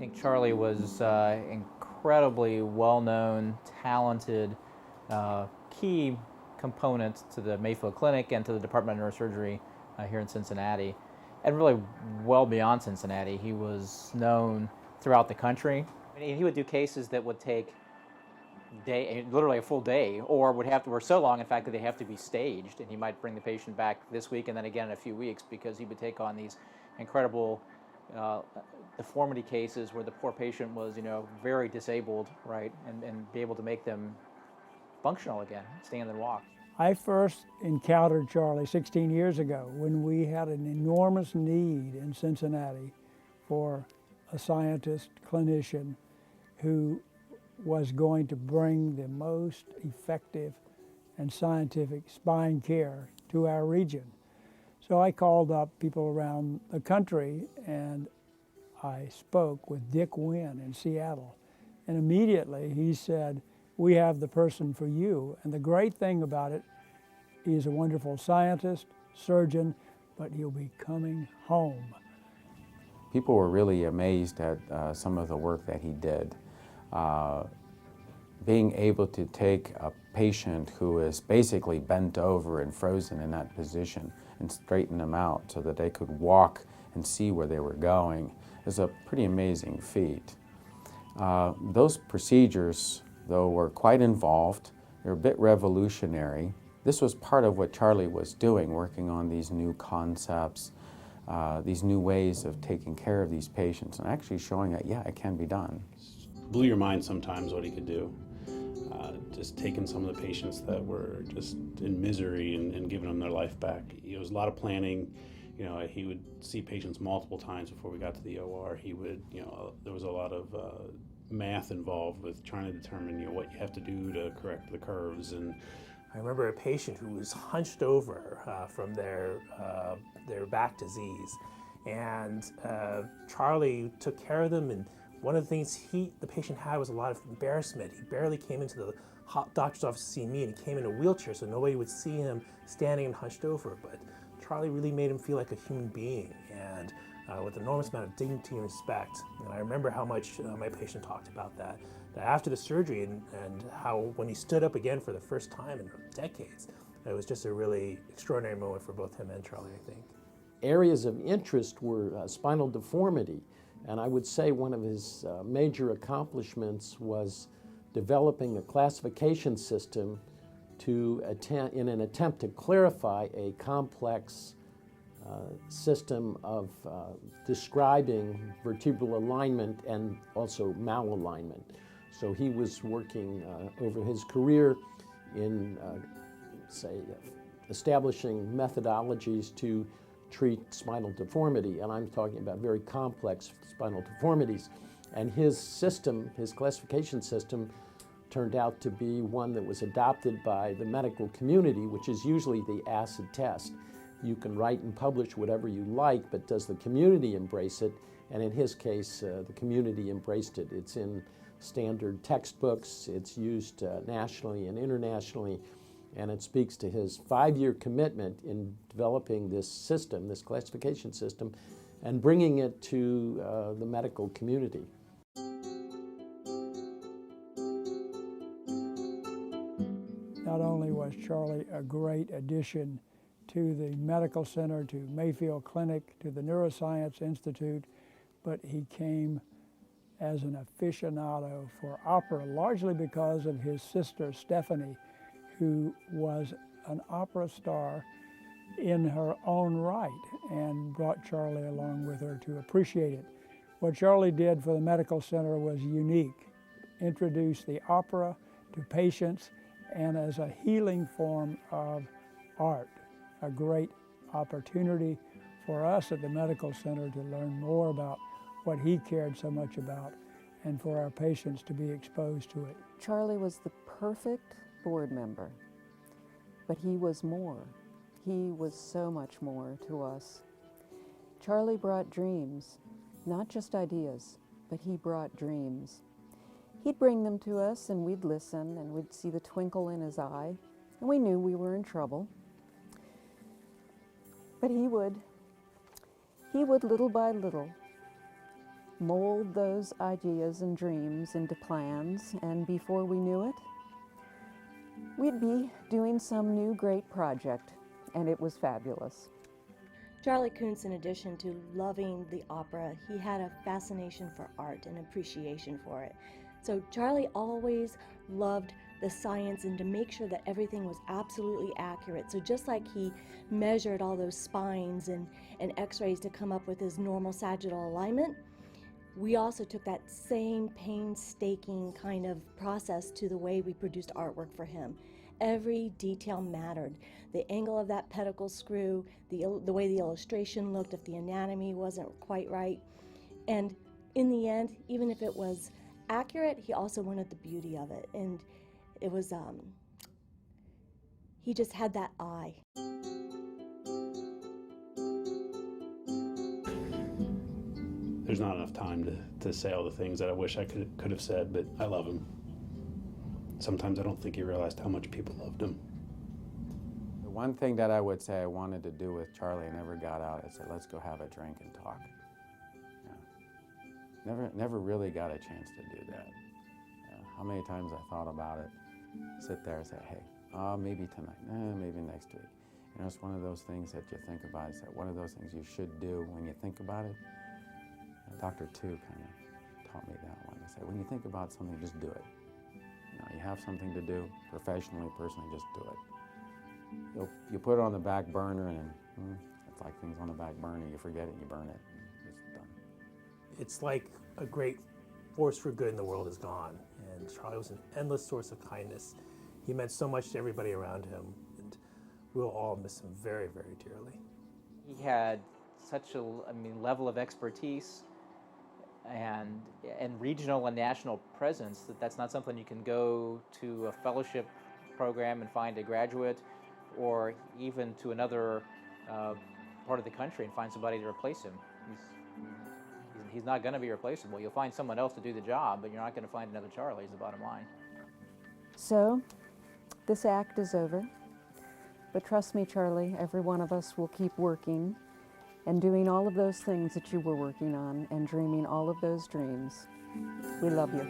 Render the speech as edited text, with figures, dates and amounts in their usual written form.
think Charlie was incredibly well-known, talented, key component to the Mayfield Clinic and to the Department of Neurosurgery here in Cincinnati, and really well beyond Cincinnati. He was known throughout the country. And he would do cases that would take literally a full day, or were so long, in fact, that they have to be staged. And he might bring the patient back this week and then again in a few weeks, because he would take on these incredible deformity cases where the poor patient was, very disabled, right, and be able to make them functional again, stand and walk. I first encountered Charlie 16 years ago when we had an enormous need in Cincinnati for a scientist, clinician, who was going to bring the most effective and scientific spine care to our region. So I called up people around the country and I spoke with Dick Wynn in Seattle. And immediately he said, "We have the person for you." And the great thing about it, he's a wonderful scientist, surgeon, but he'll be coming home. People were really amazed at some of the work that he did. Being able to take a patient who is basically bent over and frozen in that position and straighten them out so that they could walk and see where they were going is a pretty amazing feat. Those procedures, though, were quite involved. They're a bit revolutionary. This was part of what Charlie was doing, working on these new concepts, these new ways of taking care of these patients, and actually showing that, yeah, it can be done. Blew your mind sometimes what he could do. Just taking some of the patients that were just in misery and giving them their life back. It was a lot of planning. He would see patients multiple times before we got to the OR. He would, there was a lot of math involved with trying to determine, what you have to do to correct the curves. And I remember a patient who was hunched over from their back disease, and Charlie took care of them. And one of the things the patient had was a lot of embarrassment. He barely came into the doctor's office to see me, and he came in a wheelchair, so nobody would see him standing and hunched over. But Charlie really made him feel like a human being, and with an enormous amount of dignity and respect. And I remember how much my patient talked about that after the surgery, and how when he stood up again for the first time in decades, it was just a really extraordinary moment for both him and Charlie, I think. Areas of interest were spinal deformity, and I would say one of his major accomplishments was developing a classification system in an attempt to clarify a complex system of describing vertebral alignment and also malalignment. So he was working over his career in, establishing methodologies to treat spinal deformity, and I'm talking about very complex spinal deformities. And his system, his classification system, turned out to be one that was adopted by the medical community, which is usually the acid test. You can write and publish whatever you like, but does the community embrace it? And in his case, the community embraced it. It's in standard textbooks, it's used nationally and internationally, and it speaks to his 5-year commitment in developing this system, this classification system, and bringing it to the medical community. Not only was Charlie a great addition to the medical center, to Mayfield Clinic, to the Neuroscience Institute, but he came as an aficionado for opera, largely because of his sister Stephanie, who was an opera star in her own right, and brought Charlie along with her to appreciate it. What Charlie did for the medical center was unique. Introduced the opera to patients and as a healing form of art. A great opportunity for us at the medical center to learn more about what he cared so much about, and for our patients to be exposed to it. Charlie was the perfect board member, but he was more. He was so much more to us. Charlie brought dreams, not just ideas, but he brought dreams. He'd bring them to us and we'd listen and we'd see the twinkle in his eye, and we knew we were in trouble. But he would little by little mold those ideas and dreams into plans, and before we knew it, we'd be doing some new great project, and it was fabulous. Charlie Kuntz, in addition to loving the opera, he had a fascination for art and appreciation for it. So Charlie always loved the science and to make sure that everything was absolutely accurate. So just like he measured all those spines and x-rays to come up with his normal sagittal alignment, we also took that same painstaking kind of process to the way we produced artwork for him. Every detail mattered. The angle of that pedicle screw, the way the illustration looked, if the anatomy wasn't quite right. And in the end, even if it was accurate, he also wanted the beauty of it. And it was, he just had that eye. There's not enough time to say all the things that I wish I could have said, but I love him. Sometimes I don't think he realized how much people loved him. The one thing that I would say I wanted to do with Charlie, I never got out. I said, let's go have a drink and talk. Yeah. Never really got a chance to do that. How many times I thought about it, sit there and say, hey, maybe tonight, maybe next week. You know, it's one of those things that you think about. It's one of those things you should do when you think about it. Dr. Tu kind of taught me that one. He said, when you think about something, just do it. You know, you have something to do, professionally, personally, just do it. You put it on the back burner, and it's like things on the back burner. You forget it, you burn it, and it's done. It's like a great force for good in the world is gone, and Charlie was an endless source of kindness. He meant so much to everybody around him, and we'll all miss him very, very dearly. He had such a level of expertise and regional and national presence that's not something you can go to a fellowship program and find a graduate, or even to another part of the country and find somebody to replace him. He's not going to be replaceable. You'll find someone else to do the job, but you're not going to find another Charlie, is the bottom line. So, this act is over. But trust me, Charlie, every one of us will keep working and doing all of those things that you were working on and dreaming all of those dreams. We love you.